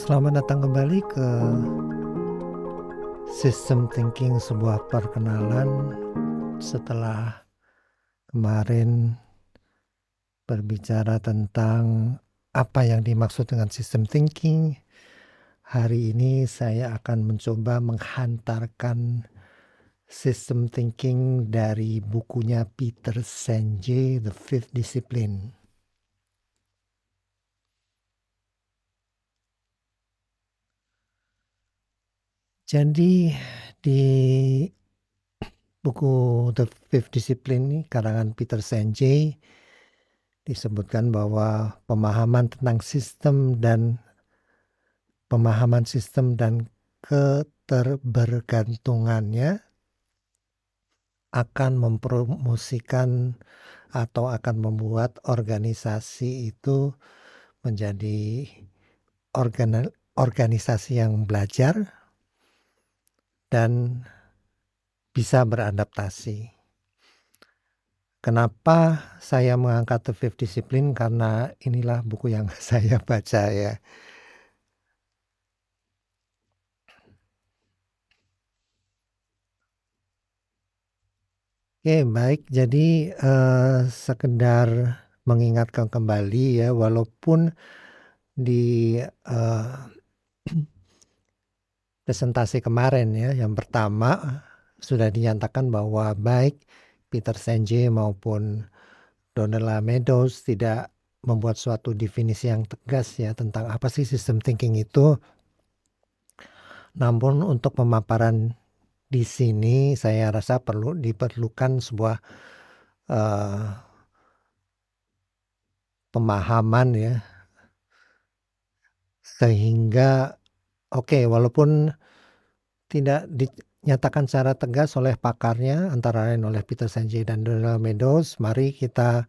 Selamat datang kembali ke System Thinking, sebuah perkenalan setelah kemarin berbicara tentang apa yang dimaksud dengan System Thinking. Hari ini saya akan mencoba menghantarkan System Thinking dari bukunya Peter Senge, The Fifth Discipline. Jadi di buku The Fifth Discipline ini karangan Peter Senge disebutkan bahwa pemahaman sistem dan keterbergantungannya akan mempromosikan atau akan membuat organisasi itu menjadi organisasi yang belajar dan bisa beradaptasi. Kenapa saya mengangkat The Fifth Discipline? Karena inilah buku yang saya baca ya. Oke, baik. Jadi sekedar mengingatkan kembali ya, walaupun di presentasi kemarin ya, yang pertama sudah dinyatakan bahwa baik Peter Senge maupun Donella Meadows tidak membuat suatu definisi yang tegas ya tentang apa sih system thinking itu. Namun untuk pemaparan di sini saya rasa diperlukan sebuah pemahaman ya, sehingga walaupun tidak dinyatakan secara tegas oleh pakarnya antara lain oleh Peter Senge dan Donella Meadows, mari kita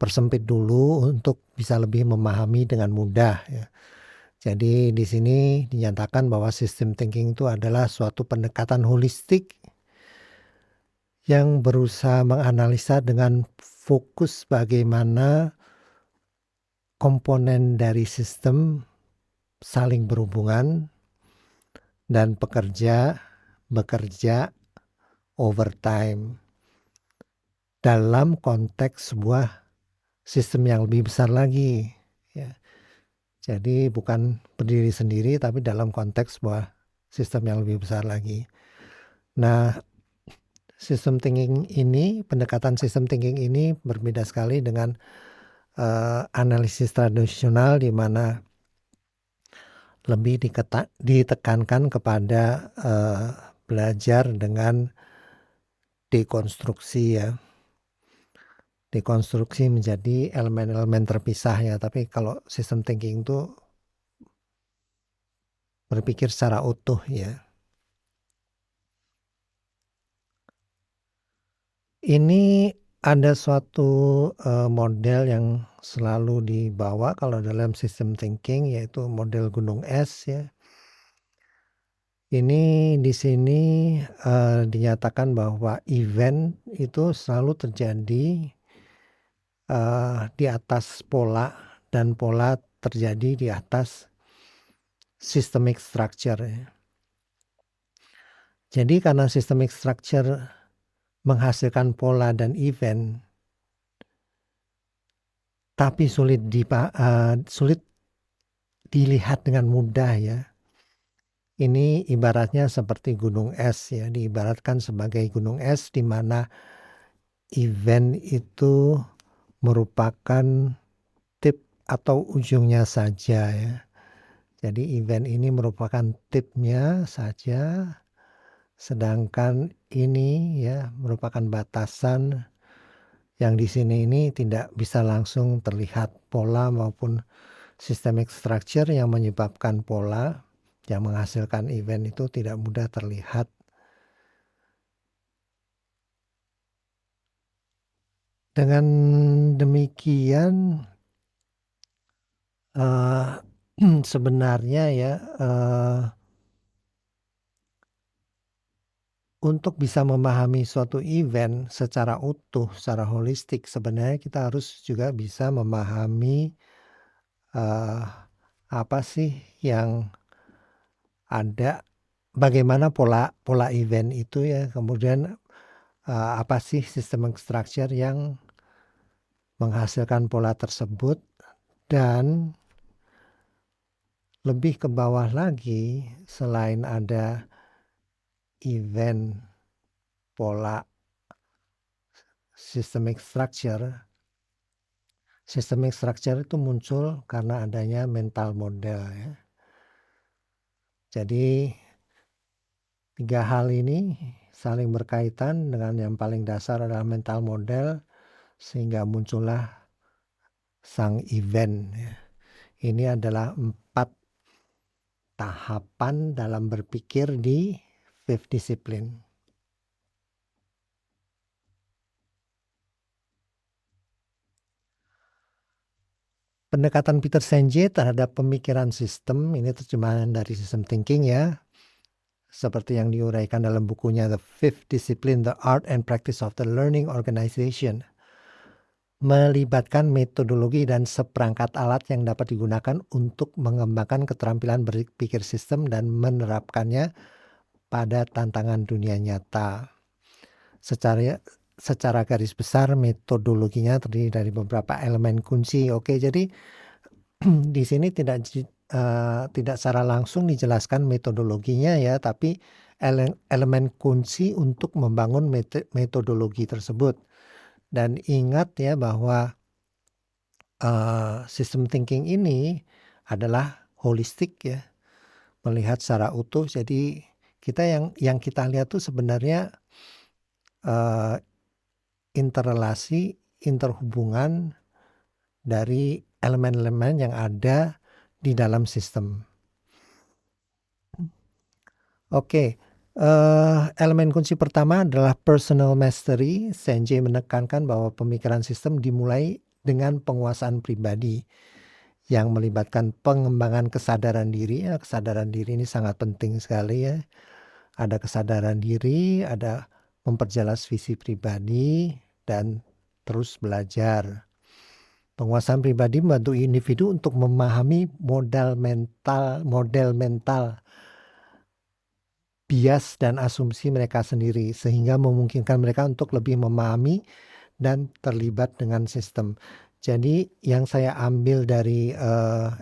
persempit dulu untuk bisa lebih memahami dengan mudah ya. Jadi di sini dinyatakan bahwa system thinking itu adalah suatu pendekatan holistik yang berusaha menganalisa dengan fokus bagaimana komponen dari sistem saling berhubungan dan bekerja overtime dalam konteks sebuah sistem yang lebih besar lagi ya. Jadi bukan berdiri sendiri tapi dalam konteks sebuah sistem yang lebih besar lagi. Nah, pendekatan sistem thinking ini berbeda sekali dengan analisis tradisional di mana lebih ditekankan kepada belajar dengan dekonstruksi ya. Dekonstruksi menjadi elemen-elemen terpisah ya, tapi kalau system thinking itu berpikir secara utuh ya. Ini ada suatu model yang selalu dibawa kalau dalam system thinking, yaitu model gunung es ya. Ini di sini dinyatakan bahwa event itu selalu terjadi di atas pola, dan pola terjadi di atas systemic structure ya. Jadi karena systemic structure menghasilkan pola dan event, tapi sulit dilihat dengan mudah ya. Ini ibaratnya seperti gunung es ya, diibaratkan sebagai gunung es di mana event itu merupakan tip atau ujungnya saja ya. Jadi event ini merupakan tipnya saja, sedangkan ini ya merupakan batasan yang di sini ini tidak bisa langsung terlihat pola maupun systemic structure yang menyebabkan pola yang menghasilkan event itu tidak mudah terlihat. Dengan demikian sebenarnya ya untuk bisa memahami suatu event secara utuh, secara holistik, sebenarnya kita harus juga bisa memahami apa sih yang ada, bagaimana pola event itu ya, kemudian apa sih systemic structure yang menghasilkan pola tersebut, dan lebih ke bawah lagi, selain ada event pola systemic structure itu muncul karena adanya mental model ya. Jadi 3 hal ini saling berkaitan, dengan yang paling dasar adalah mental model, sehingga muncullah sang event ya. Ini adalah 4 tahapan dalam berpikir di Fifth Discipline. Pendekatan Peter Senge terhadap pemikiran sistem, ini terjemahan dari System Thinking ya, seperti yang diuraikan dalam bukunya The Fifth Discipline, The Art and Practice of the Learning Organization, melibatkan metodologi dan seperangkat alat yang dapat digunakan untuk mengembangkan keterampilan berpikir sistem dan menerapkannya pada tantangan dunia nyata. Secara garis besar metodologinya terdiri dari beberapa elemen kunci. Oke, jadi di sini tidak secara langsung dijelaskan metodologinya ya, tapi elemen kunci untuk membangun metodologi tersebut. Dan ingat ya bahwa system thinking ini adalah holistik ya, melihat secara utuh. Jadi kita yang kita lihat tuh sebenarnya interrelasi, interhubungan dari elemen-elemen yang ada di dalam sistem. Oke, elemen kunci pertama adalah personal mastery. Senge menekankan bahwa pemikiran sistem dimulai dengan penguasaan pribadi yang melibatkan pengembangan kesadaran diri. Ya, kesadaran diri ini sangat penting sekali ya. Ada kesadaran diri, ada memperjelas visi pribadi, dan terus belajar. Penguasaan pribadi membantu individu untuk memahami model mental, bias dan asumsi mereka sendiri, sehingga memungkinkan mereka untuk lebih memahami dan terlibat dengan sistem. Jadi yang saya ambil dari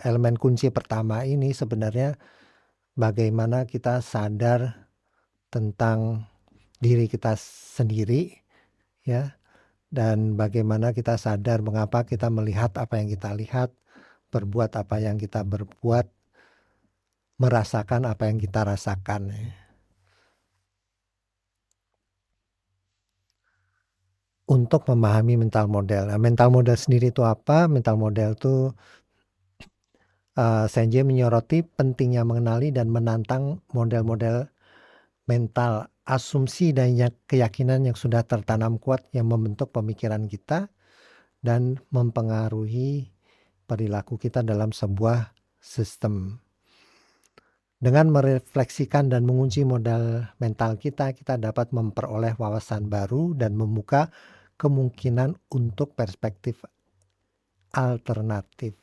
elemen kunci pertama ini sebenarnya bagaimana kita sadar tentang diri kita sendiri ya, dan bagaimana kita sadar mengapa kita melihat apa yang kita lihat, berbuat apa yang kita berbuat, merasakan apa yang kita rasakan ya. Untuk memahami mental model. Nah, mental model sendiri itu apa? Mental model itu Senge menyoroti pentingnya mengenali dan menantang model-model mental, asumsi dan keyakinan yang sudah tertanam kuat yang membentuk pemikiran kita dan mempengaruhi perilaku kita dalam sebuah sistem. Dengan merefleksikan dan mengunci modal mental kita dapat memperoleh wawasan baru dan membuka kemungkinan untuk perspektif alternatif.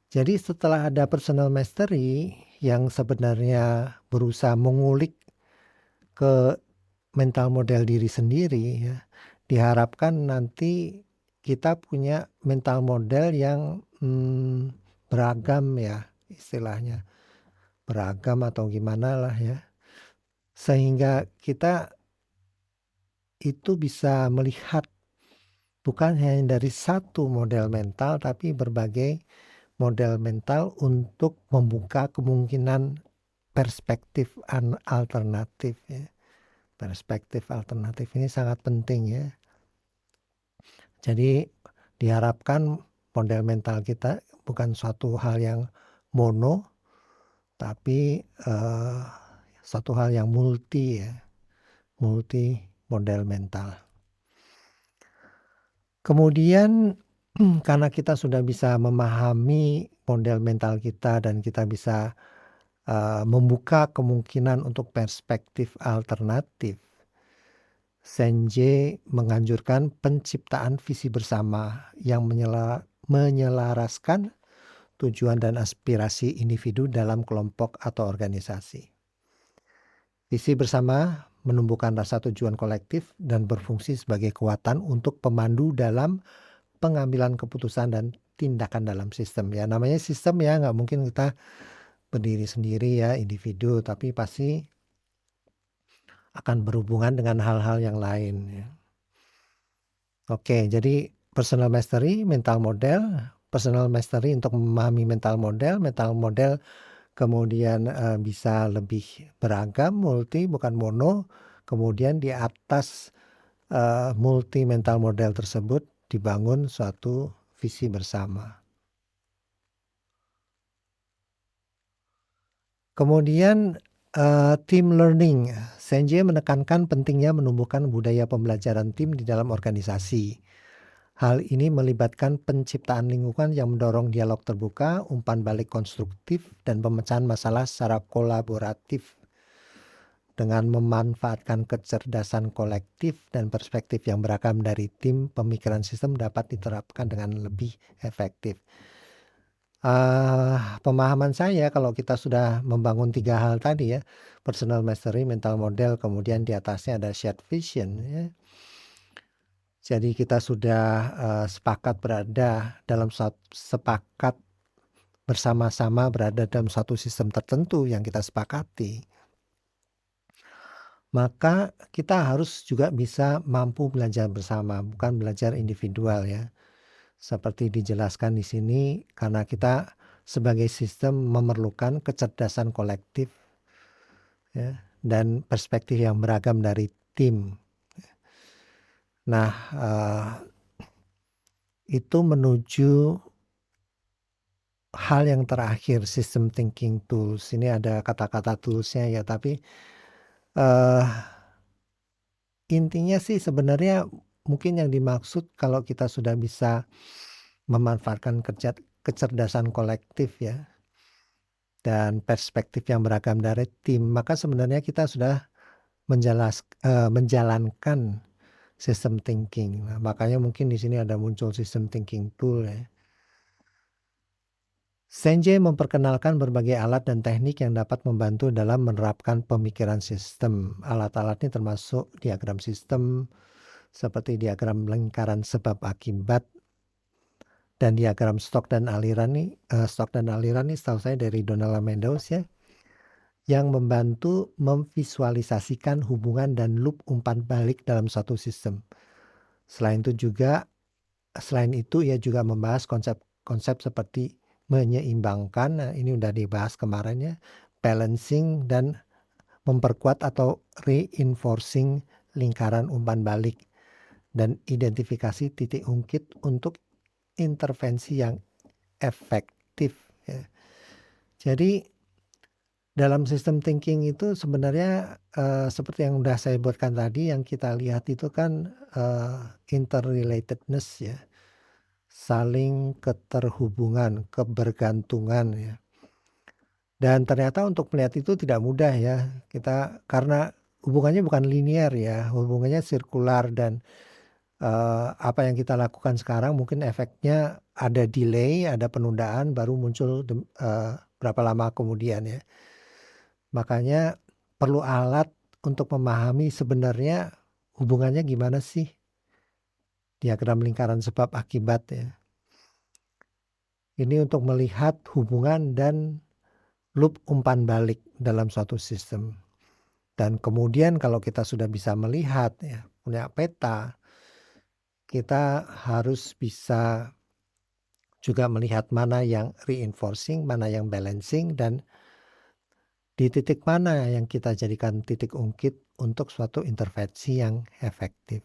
Jadi setelah ada personal mastery yang sebenarnya berusaha mengulik ke mental model diri sendiri ya, diharapkan nanti kita punya mental model yang beragam ya, istilahnya beragam atau gimana lah ya, sehingga kita itu bisa melihat bukan hanya dari satu model mental, tapi berbagai model mental untuk membuka kemungkinan perspektif alternatif ya. Perspektif alternatif ini sangat penting ya. Jadi diharapkan model mental kita bukan suatu hal yang mono, tapi suatu hal yang multi ya. Multi model mental. Kemudian karena kita sudah bisa memahami model mental kita dan kita bisa membuka kemungkinan untuk perspektif alternatif, Senge menganjurkan penciptaan visi bersama yang menyelaraskan tujuan dan aspirasi individu dalam kelompok atau organisasi. Visi bersama menumbuhkan rasa tujuan kolektif dan berfungsi sebagai kekuatan untuk pemandu dalam pengambilan keputusan dan tindakan dalam sistem. Ya, namanya sistem ya, nggak mungkin kita berdiri sendiri ya, individu, tapi pasti akan berhubungan dengan hal-hal yang lain ya. Oke, jadi personal mastery, mental model, personal mastery untuk memahami mental model kemudian bisa lebih beragam, multi bukan mono. Kemudian di atas multi mental model tersebut dibangun suatu visi bersama. Kemudian team learning. Senjie menekankan pentingnya menumbuhkan budaya pembelajaran tim di dalam organisasi. Hal ini melibatkan penciptaan lingkungan yang mendorong dialog terbuka, umpan balik konstruktif, dan pemecahan masalah secara kolaboratif. Dengan memanfaatkan kecerdasan kolektif dan perspektif yang beragam dari tim, pemikiran sistem dapat diterapkan dengan lebih efektif. Pemahaman saya kalau kita sudah membangun 3 hal tadi ya, personal mastery, mental model, kemudian di atasnya ada shared vision ya. Jadi kita sudah sepakat bersama-sama berada dalam suatu sistem tertentu yang kita sepakati. Maka kita harus juga bisa mampu belajar bersama, bukan belajar individual ya. Seperti dijelaskan di sini, karena kita sebagai sistem memerlukan kecerdasan kolektif ya, dan perspektif yang beragam dari tim. Nah, itu menuju hal yang terakhir, system thinking tools. Ini ada kata-kata toolsnya ya, tapi intinya sih sebenarnya mungkin yang dimaksud kalau kita sudah bisa memanfaatkan kecerdasan kolektif ya, dan perspektif yang beragam dari tim, maka sebenarnya kita sudah menjalankan system thinking. Nah, makanya mungkin di sini ada muncul system thinking tool ya. Senjie memperkenalkan berbagai alat dan teknik yang dapat membantu dalam menerapkan pemikiran sistem. Alat-alat ini termasuk diagram sistem, seperti diagram lingkaran sebab akibat, dan diagram stok dan aliran nih. Stok dan aliran nih setahu saya dari Donald Meadows ya, yang membantu memvisualisasikan hubungan dan loop umpan balik dalam suatu sistem. Selain itu ia juga membahas konsep-konsep seperti menyeimbangkan, nah ini udah dibahas kemarin ya, balancing dan memperkuat atau reinforcing lingkaran umpan balik, dan identifikasi titik ungkit untuk intervensi yang efektif ya. Jadi dalam sistem thinking itu sebenarnya seperti yang udah saya buatkan tadi, yang kita lihat itu kan interrelatedness ya. Saling keterhubungan, kebergantungan ya. Dan ternyata untuk melihat itu tidak mudah ya. Karena hubungannya bukan linear ya, hubungannya sirkular, dan apa yang kita lakukan sekarang mungkin efeknya ada delay, ada penundaan, baru muncul berapa lama kemudian ya. Makanya perlu alat untuk memahami sebenarnya hubungannya gimana sih, diagram lingkaran sebab akibat ya. Ini untuk melihat hubungan dan loop umpan balik dalam suatu sistem. Dan kemudian kalau kita sudah bisa melihat ya, punya peta, kita harus bisa juga melihat mana yang reinforcing, mana yang balancing, dan di titik mana yang kita jadikan titik ungkit untuk suatu intervensi yang efektif.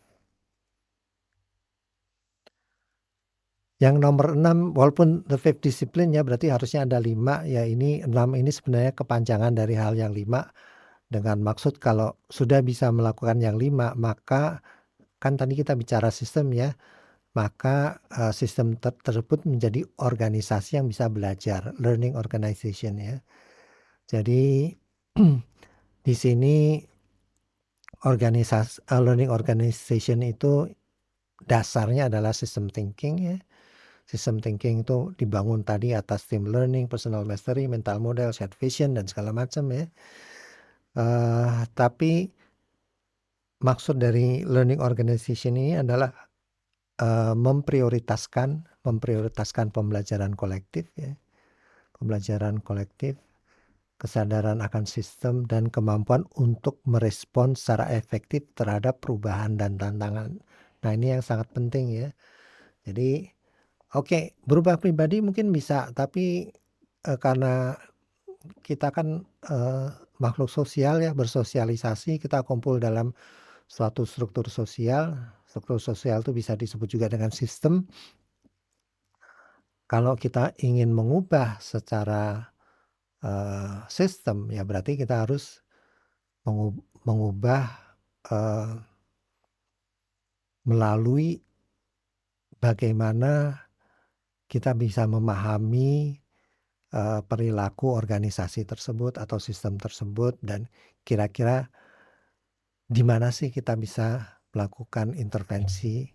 Yang nomor 6, walaupun the fifth discipline ya, berarti harusnya ada 5 ya, ini 6 ini sebenarnya kepanjangan dari hal yang 5, dengan maksud kalau sudah bisa melakukan yang 5, maka kan tadi kita bicara sistem ya, maka sistem tersebut menjadi organisasi yang bisa belajar, learning organization ya. Jadi di sini learning organization itu dasarnya adalah system thinking ya. System thinking itu dibangun tadi atas team learning, personal mastery, mental model, shared vision, dan segala macam ya. Tapi maksud dari learning organization ini adalah memprioritaskan pembelajaran kolektif ya. Pembelajaran kolektif, kesadaran akan sistem, dan kemampuan untuk merespon secara efektif terhadap perubahan dan tantangan. Nah, ini yang sangat penting ya. Jadi, oke, berubah pribadi mungkin bisa, tapi karena kita kan makhluk sosial ya, bersosialisasi, kita kumpul dalam suatu struktur sosial. Struktur sosial itu bisa disebut juga dengan sistem. Kalau kita ingin mengubah secara sistem, ya berarti kita harus mengubah melalui bagaimana kita bisa memahami perilaku organisasi tersebut atau sistem tersebut, dan kira-kira di mana sih kita bisa melakukan intervensi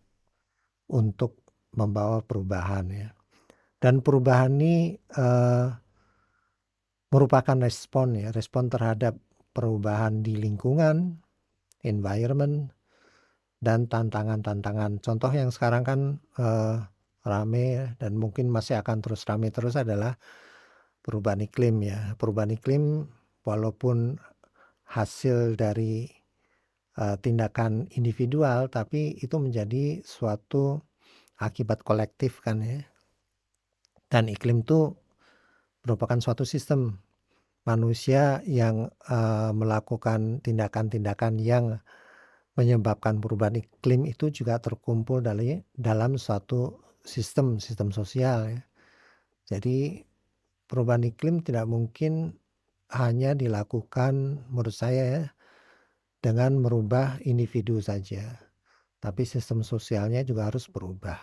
untuk membawa perubahan ya. Dan perubahan ini merupakan respon terhadap perubahan di lingkungan, environment, dan tantangan-tantangan. Contoh yang sekarang kan rame dan mungkin masih akan terus rame terus adalah perubahan iklim ya. Perubahan iklim walaupun hasil dari tindakan individual, tapi itu menjadi suatu akibat kolektif kan ya. Dan iklim itu merupakan suatu sistem. Manusia yang melakukan tindakan-tindakan yang menyebabkan perubahan iklim itu juga terkumpul dalam suatu sistem sosial ya. Jadi perubahan iklim tidak mungkin hanya dilakukan menurut saya ya, dengan merubah individu saja, tapi sistem sosialnya juga harus berubah.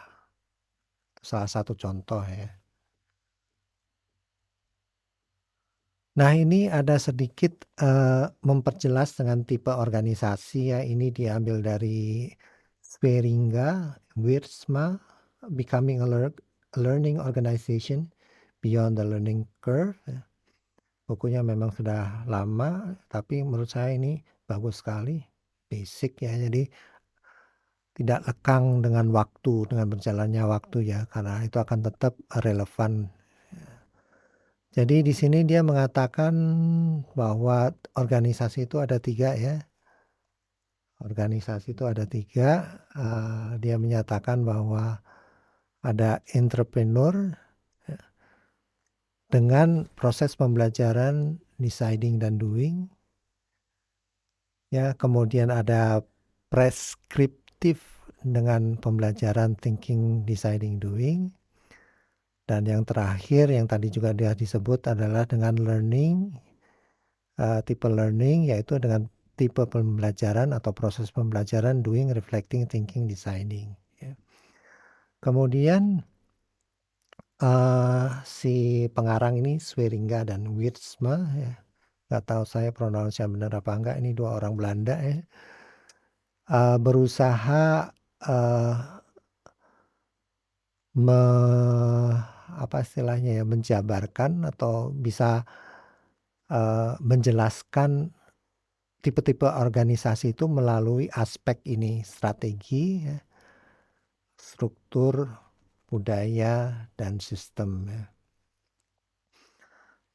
Salah satu contoh ya. Nah, ini ada sedikit memperjelas dengan tipe organisasi ya. Ini diambil dari Swearinga, Wiersma, Becoming a Learning Organization Beyond the Learning Curve. Bukunya memang sudah lama, tapi menurut saya ini bagus sekali, basic ya. Jadi tidak lekang dengan waktu, dengan berjalannya waktu ya, karena itu akan tetap relevan. Jadi di sini dia mengatakan bahwa organisasi itu ada 3 ya. Organisasi itu ada 3. Dia menyatakan bahwa ada entrepreneur dengan proses pembelajaran deciding dan doing. Ya, kemudian ada preskriptif dengan pembelajaran thinking, deciding, doing. Dan yang terakhir yang tadi juga dia disebut adalah dengan learning, tipe learning, yaitu dengan tipe pembelajaran atau proses pembelajaran doing, reflecting, thinking, deciding ya. Kemudian si pengarang ini Swearinga dan Wiersma ya, nggak tahu saya pronounce yang benar apa enggak, ini 2 orang Belanda ya, berusaha apa istilahnya ya, menjabarkan atau bisa menjelaskan tipe-tipe organisasi itu melalui aspek ini, strategi ya, struktur, budaya, dan sistem ya.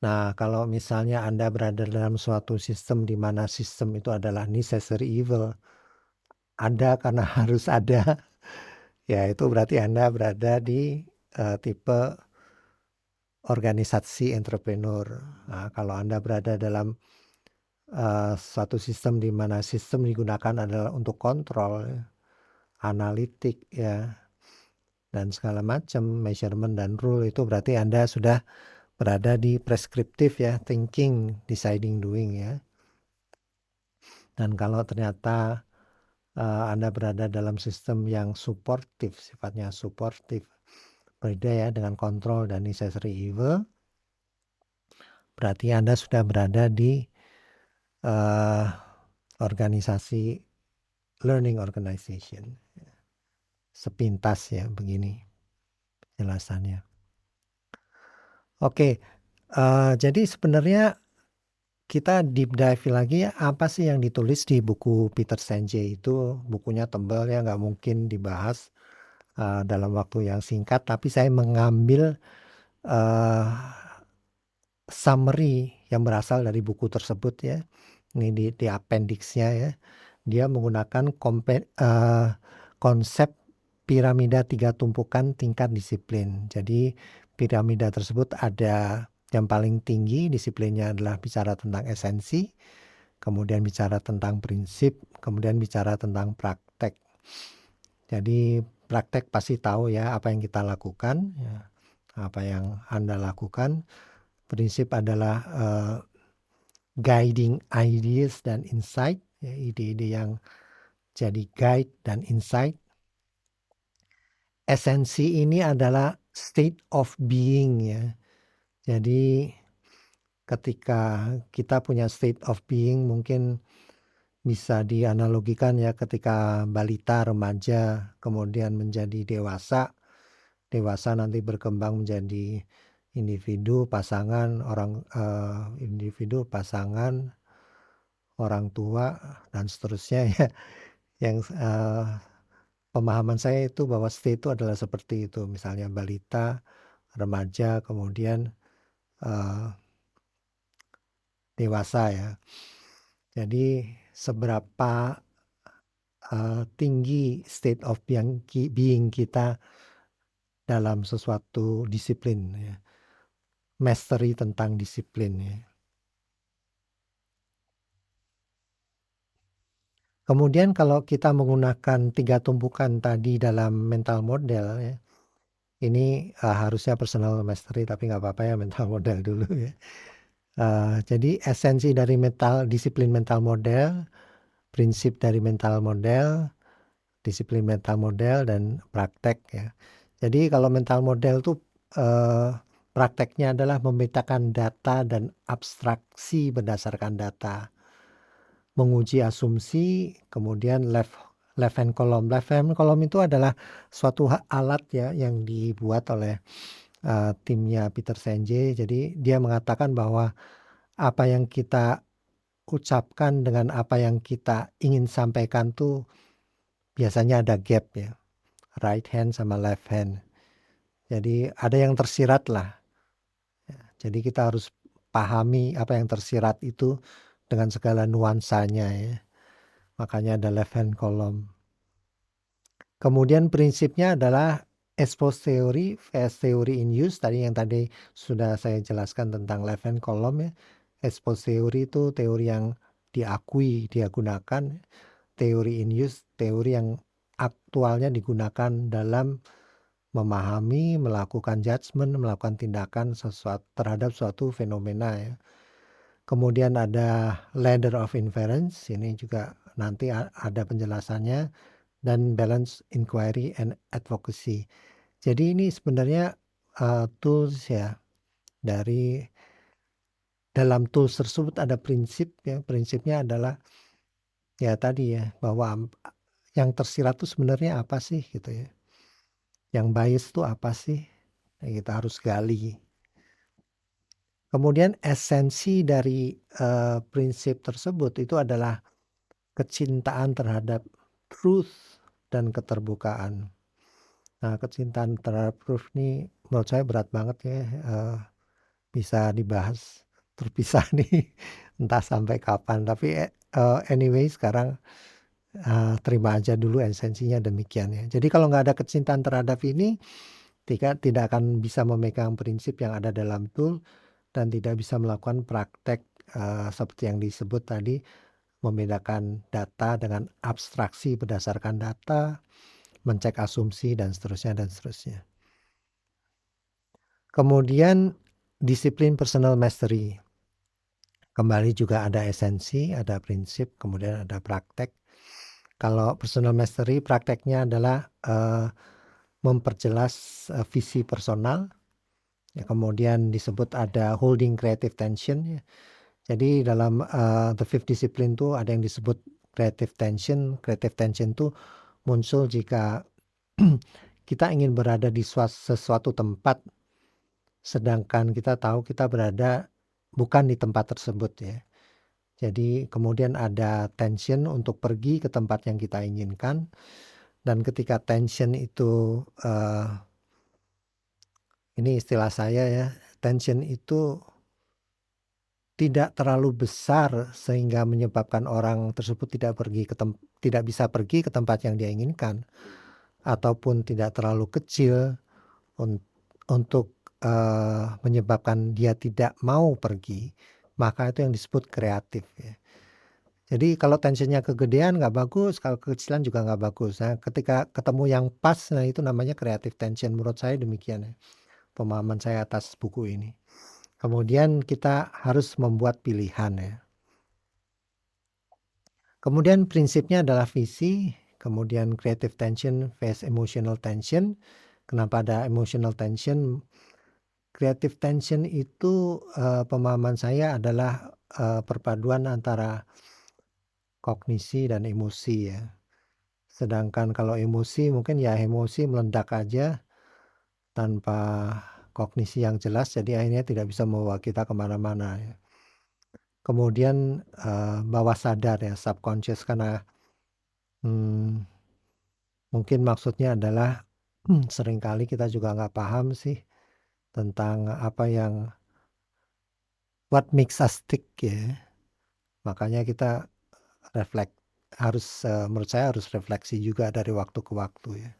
Nah, kalau misalnya Anda berada dalam suatu sistem di mana sistem itu adalah necessary evil, ada karena harus ada, ya itu berarti Anda berada di tipe organisasi entrepreneur. Nah, kalau Anda berada dalam suatu sistem di mana sistem digunakan adalah untuk kontrol, analitik ya, dan segala macam, measurement dan rule, itu berarti Anda sudah berada di preskriptif ya, thinking, deciding, doing ya. Dan kalau ternyata Anda berada dalam sistem yang suportif, sifatnya suportif, berbeda ya dengan kontrol dan necessary evil, berarti Anda sudah berada di organisasi learning organization. Sepintas ya begini. penjelasannya. Oke, jadi sebenarnya kita deep dive lagi apa sih yang ditulis di buku Peter Senge itu. Bukunya tebal ya, nggak mungkin dibahas dalam waktu yang singkat, tapi saya mengambil summary yang berasal dari buku tersebut ya. Ini di appendix-nya ya. Dia menggunakan konsep piramida 3 tumpukan tingkat disiplin. Jadi piramida tersebut ada yang paling tinggi disiplinnya adalah bicara tentang esensi, kemudian bicara tentang prinsip, kemudian bicara tentang praktek. Jadi praktek pasti tahu ya apa yang kita lakukan, ya, apa yang Anda lakukan. Prinsip adalah guiding ideas dan insight, ya, ide-ide yang jadi guide dan insight. Esensi ini adalah state of being ya. Jadi ketika kita punya state of being mungkin bisa dianalogikan ya ketika balita, remaja, kemudian menjadi dewasa. Dewasa nanti berkembang menjadi individu, pasangan, orang tua dan seterusnya ya. Yang pemahaman saya itu bahwa state itu adalah seperti itu. Misalnya balita, remaja, kemudian dewasa ya. Jadi seberapa tinggi state of being kita dalam sesuatu disiplin ya. Mastery tentang disiplin ya. Kemudian kalau kita menggunakan 3 tumpukan tadi dalam mental model ya. Ini harusnya personal mastery tapi nggak apa-apa ya mental model dulu ya. Jadi esensi dari disiplin mental model, prinsip dari mental model, disiplin mental model, dan praktek ya. Jadi kalau mental model tuh prakteknya adalah memetakan data dan abstraksi berdasarkan data. Menguji asumsi, kemudian left hand column. Left hand column itu adalah suatu alat ya yang dibuat oleh timnya Peter Senge. Jadi dia mengatakan bahwa apa yang kita ucapkan dengan apa yang kita ingin sampaikan tuh biasanya ada gap ya. Right hand sama left hand. Jadi ada yang tersirat lah. Jadi kita harus pahami apa yang tersirat itu dengan segala nuansanya ya. Makanya ada left hand column. Kemudian prinsipnya adalah expose theory vs theory in use. Tadi sudah saya jelaskan tentang left hand column ya. Expose theory itu teori yang diakui dia gunakan. Teori in use teori yang aktualnya digunakan dalam memahami, melakukan judgement, melakukan tindakan terhadap suatu fenomena ya. Kemudian ada ladder of inference, ini juga nanti ada penjelasannya, dan balance inquiry and advocacy. Jadi ini sebenarnya tools ya, dalam tools tersebut ada prinsip ya. Prinsipnya adalah ya tadi ya, bahwa yang tersirat itu sebenarnya apa sih gitu ya. Yang bias itu apa sih? Nah, kita harus gali. Kemudian esensi dari prinsip tersebut itu adalah kecintaan terhadap truth dan keterbukaan. Nah, kecintaan terhadap truth ini menurut saya berat banget ya, bisa dibahas terpisah nih entah sampai kapan. Tapi anyway sekarang terima aja dulu esensinya demikian ya. Jadi kalau nggak ada kecintaan terhadap ini, tidak akan bisa memegang prinsip yang ada dalam tool dan tidak bisa melakukan praktek seperti yang disebut tadi, membedakan data dengan abstraksi berdasarkan data, mencek asumsi dan seterusnya dan seterusnya. Kemudian disiplin personal mastery. Kembali juga ada esensi, ada prinsip, kemudian ada praktek. Kalau personal mastery prakteknya adalah memperjelas visi personal. Ya, kemudian disebut ada holding creative tension ya. Jadi dalam the fifth discipline tuh ada yang disebut creative tension. Creative tension tuh muncul jika kita ingin berada di sesuatu tempat, sedangkan kita tahu kita berada bukan di tempat tersebut ya. Jadi kemudian ada tension untuk pergi ke tempat yang kita inginkan, dan ketika tension itu, ini istilah saya ya, tension itu tidak terlalu besar sehingga menyebabkan orang tersebut tidak bisa pergi ke tempat yang dia inginkan, ataupun tidak terlalu kecil untuk, menyebabkan dia tidak mau pergi, maka itu yang disebut kreatif ya. Jadi kalau tensionnya kegedean nggak bagus, kalau kekecilan juga nggak bagus. Nah, ketika ketemu yang pas, nah itu namanya creative tension, menurut saya demikian ya, pemahaman saya atas buku ini. Kemudian kita harus membuat pilihan ya. Kemudian prinsipnya adalah visi, kemudian creative tension vs emotional tension. Kenapa ada emotional tension? Creative tension itu, pemahaman saya adalah, perpaduan antara kognisi dan emosi ya. Sedangkan kalau emosi mungkin ya emosi meledak aja tanpa kognisi yang jelas, jadi akhirnya tidak bisa membawa kita kemana-mana ya. Kemudian, bawah sadar ya, subconscious, karena, mungkin maksudnya adalah seringkali kita juga nggak paham sih tentang apa yang what makes us tick ya. Makanya kita menurut saya harus refleksi juga dari waktu ke waktu ya.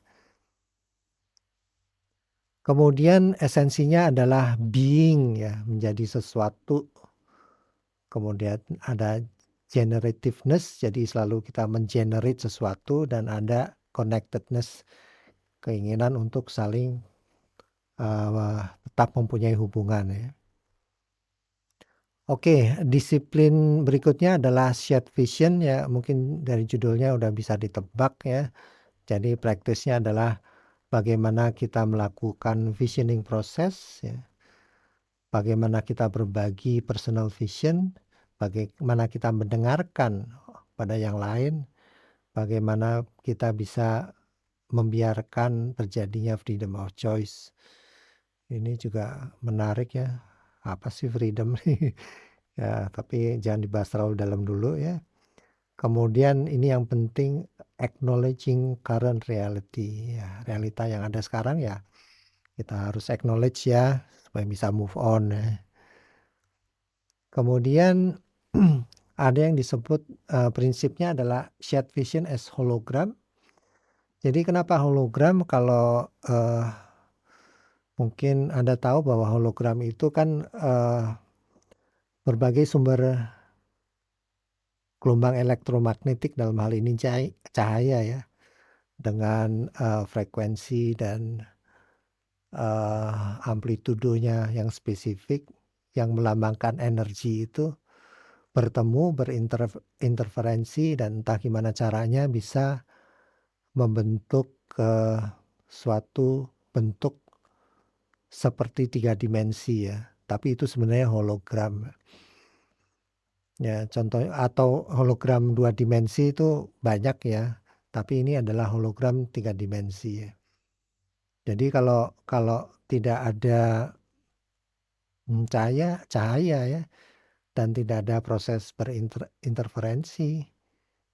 Kemudian esensinya adalah being ya, menjadi sesuatu. Kemudian ada generativeness, jadi selalu kita mengenerate sesuatu, dan ada connectedness, keinginan untuk saling, tetap mempunyai hubungan ya. Oke, disiplin berikutnya adalah shared vision ya, mungkin dari judulnya udah bisa ditebak ya. Jadi praktisnya adalah bagaimana kita melakukan visioning proses ya. Bagaimana kita berbagi personal vision, bagaimana kita mendengarkan pada yang lain, bagaimana kita bisa membiarkan terjadinya freedom of choice. Ini juga menarik ya, apa sih freedom nih? Ya, tapi jangan dibahas terlalu dalam dulu ya. Kemudian ini yang penting, acknowledging current reality ya, realita yang ada sekarang ya kita harus acknowledge ya, supaya bisa move on ya. Kemudian ada yang disebut, prinsipnya adalah shared vision as hologram. Jadi kenapa hologram? Kalau, mungkin Anda tahu bahwa hologram itu kan, berbagai sumber gelombang elektromagnetik, dalam hal ini cahaya ya, dengan, frekuensi dan, amplitudonya yang spesifik, yang melambangkan energi itu bertemu, berinterferensi, dan entah gimana caranya bisa membentuk, suatu bentuk seperti 3 dimensi ya, tapi itu sebenarnya hologram. Ya contoh, atau hologram 2 dimensi itu banyak ya, tapi ini adalah hologram 3 dimensi ya. Jadi kalau kalau tidak ada, cahaya ya, dan tidak ada proses interferensi,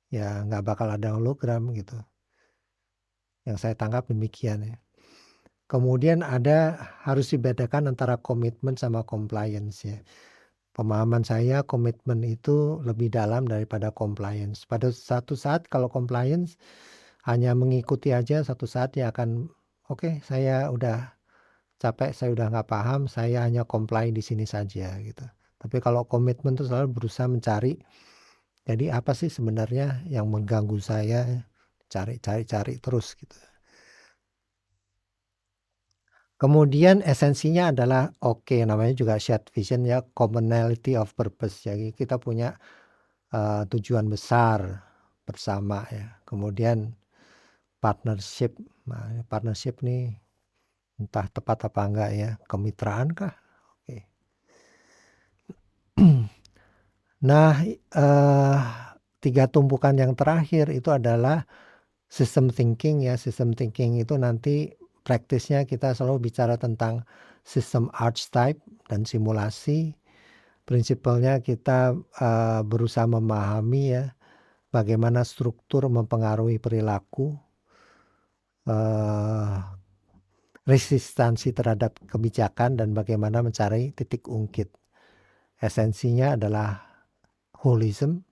ya nggak bakal ada hologram gitu. Yang saya tangkap demikian ya. Kemudian harus dibedakan antara komitmen sama compliance ya. Pemahaman saya komitmen itu lebih dalam daripada compliance. Pada satu saat kalau compliance hanya mengikuti aja, satu saat dia akan, "Oke, saya udah capek, saya udah nggak paham, saya hanya comply di sini saja," gitu. Tapi kalau komitmen tuh selalu berusaha mencari, jadi apa sih sebenarnya yang mengganggu saya, cari terus gitu. Kemudian esensinya adalah namanya juga shared vision ya, commonality of purpose. Jadi kita punya, tujuan besar bersama ya. Kemudian partnership. Nah, partnership nih entah tepat apa enggak ya, kemitraan kah? Oke. Nah, 3 tumpukan yang terakhir itu adalah system thinking ya. System thinking itu nanti praktisnya kita selalu bicara tentang sistem archetype dan simulasi. Prinsipalnya kita, berusaha memahami ya, bagaimana struktur mempengaruhi perilaku, eee, resistansi terhadap kebijakan dan bagaimana mencari titik ungkit. Esensinya adalah holism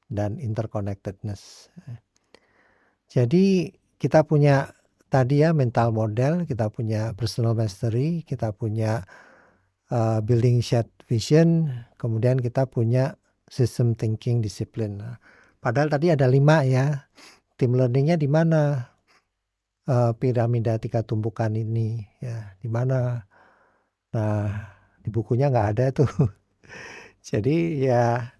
dan interconnectedness. Jadi kita punya tadi ya mental model, kita punya personal mastery, kita punya, building shared vision, kemudian kita punya system thinking disiplin. Nah, padahal tadi ada 5 ya, tim learning-nya di mana? Piramida 3 tumpukan ini ya, di mana? Nah, di bukunya nggak ada tuh. Jadi ya,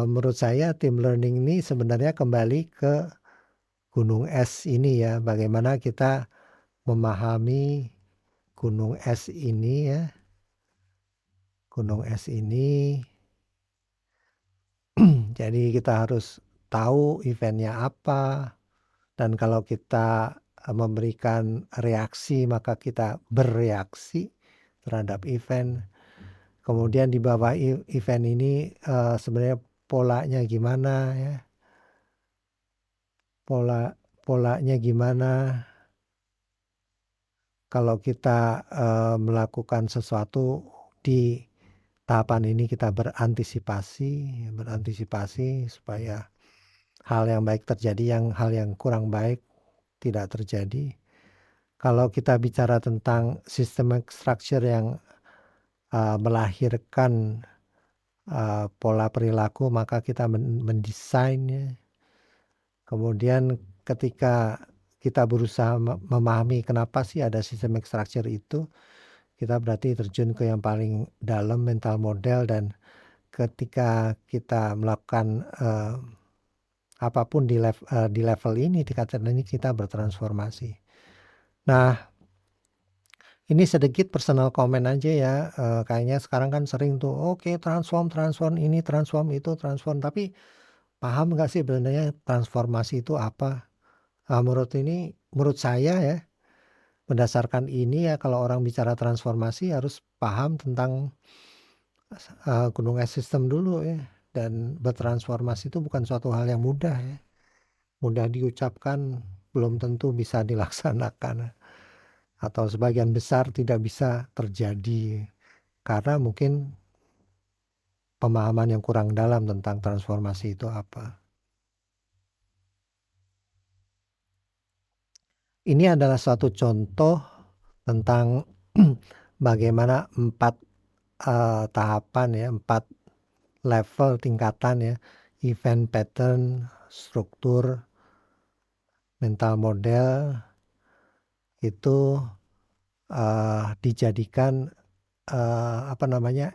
menurut saya tim learning ini sebenarnya kembali ke gunung es ini ya, bagaimana kita memahami gunung es ini ya. Gunung es ini jadi kita harus tahu eventnya apa, dan kalau kita, memberikan reaksi maka kita bereaksi terhadap event. Kemudian di bawah event ini, sebenarnya polanya gimana ya, polanya gimana kalau kita, melakukan sesuatu di tahapan ini kita berantisipasi supaya hal yang baik terjadi, hal yang kurang baik tidak terjadi. Kalau kita bicara tentang systemic structure yang, melahirkan, pola perilaku, maka kita mendesainnya. Kemudian ketika kita berusaha memahami kenapa sih ada systemic structure itu, kita berarti terjun ke yang paling dalam mental model, dan ketika kita melakukan, apapun di level ini, tingkatan ini kita bertransformasi. Nah, ini sedikit personal comment aja ya, kayaknya sekarang kan sering tuh, oke transform ini, transform itu, transform, tapi paham nggak sih sebenarnya transformasi itu apa? Menurut saya ya, berdasarkan ini ya, kalau orang bicara transformasi harus paham tentang, gunung es sistem dulu ya, dan bertransformasi itu bukan suatu hal yang mudah ya. Mudah diucapkan, belum tentu bisa dilaksanakan, atau sebagian besar tidak bisa terjadi karena mungkin pemahaman yang kurang dalam tentang transformasi itu apa. Ini adalah suatu contoh tentang bagaimana 4, tahapan ya, 4 level tingkatan ya, event pattern, struktur, mental model itu, dijadikan,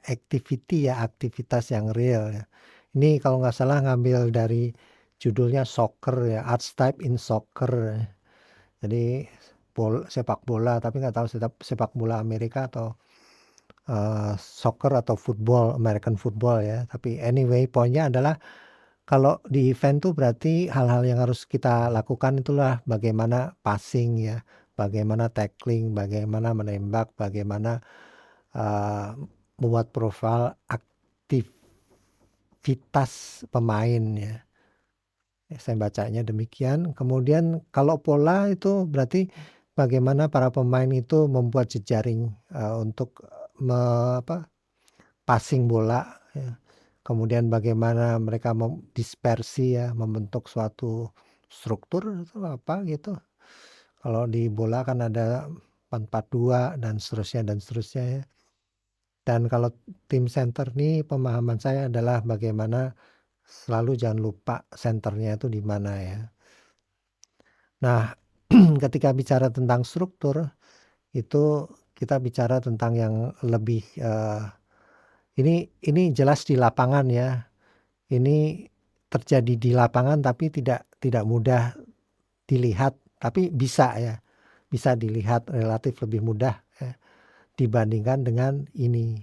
activity ya, aktivitas yang real ya. Ini kalau nggak salah ngambil dari judulnya soccer ya, archetype in soccer. Jadi sepak bola, tapi nggak tahu sepak bola Amerika atau, soccer atau football, American football ya. Tapi anyway, poinnya adalah kalau di event tuh berarti hal-hal yang harus kita lakukan itulah bagaimana passing ya, bagaimana tackling, bagaimana menembak, bagaimana, membuat profil aktivitas pemain ya. Saya bacanya demikian. Kemudian kalau pola itu berarti bagaimana para pemain itu membuat jejaring, untuk, passing bola ya. Kemudian bagaimana mereka dispersi ya, membentuk suatu struktur atau apa gitu. Kalau di bola kan ada 4-4-2 dan seterusnya ya. Dan kalau tim center nih, pemahaman saya adalah bagaimana selalu jangan lupa senternya itu di mana ya. Nah, ketika bicara tentang struktur, itu kita bicara tentang yang lebih, ini jelas di lapangan ya. Ini terjadi di lapangan tapi tidak mudah dilihat, tapi bisa ya, bisa dilihat relatif lebih mudah ya, dibandingkan dengan ini.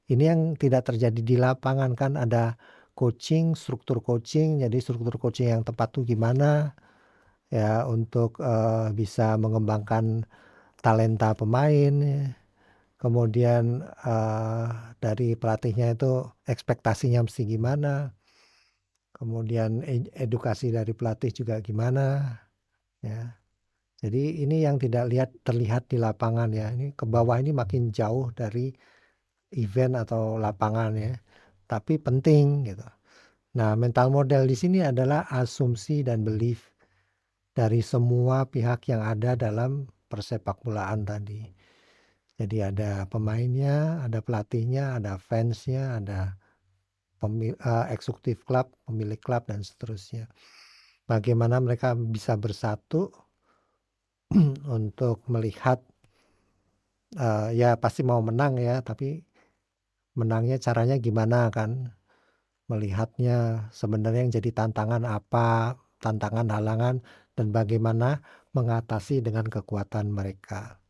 Ini yang tidak terjadi di lapangan, kan ada coaching, struktur coaching, jadi struktur coaching yang tepat tuh gimana, ya untuk, bisa mengembangkan talenta pemain ya. Kemudian, dari pelatihnya itu ekspektasinya mesti gimana, kemudian edukasi dari pelatih juga gimana, ya. Jadi ini yang tidak terlihat di lapangan ya, ini ke bawah ini makin jauh dari event atau lapangan ya, tapi penting gitu. Nah, mental model di sini adalah asumsi dan belief dari semua pihak yang ada dalam persepakbolaan tadi. Jadi ada pemainnya, ada pelatihnya, ada fansnya, ada eksekutif klub, pemilik klub dan seterusnya. Bagaimana mereka bisa bersatu untuk melihat, ya pasti mau menang ya, tapi menangnya caranya gimana kan, melihatnya sebenarnya yang jadi tantangan apa, tantangan, halangan, dan bagaimana mengatasi dengan kekuatan mereka.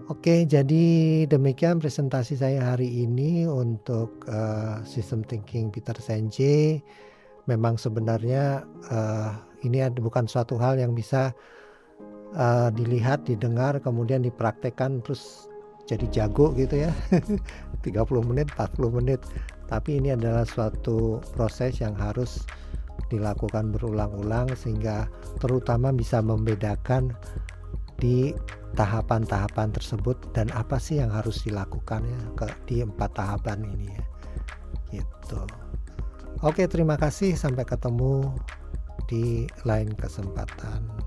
Oke, jadi demikian presentasi saya hari ini untuk, System Thinking Peter Senge. Memang sebenarnya, ini bukan suatu hal yang bisa, dilihat, didengar, kemudian dipraktekkan terus jadi jago gitu ya, 30 menit, 40 menit. Tapi ini adalah suatu proses yang harus dilakukan berulang-ulang sehingga terutama bisa membedakan di tahapan-tahapan tersebut dan apa sih yang harus dilakukan ya di 4 tahapan ini ya, gitu. Oke, terima kasih, sampai ketemu di lain kesempatan.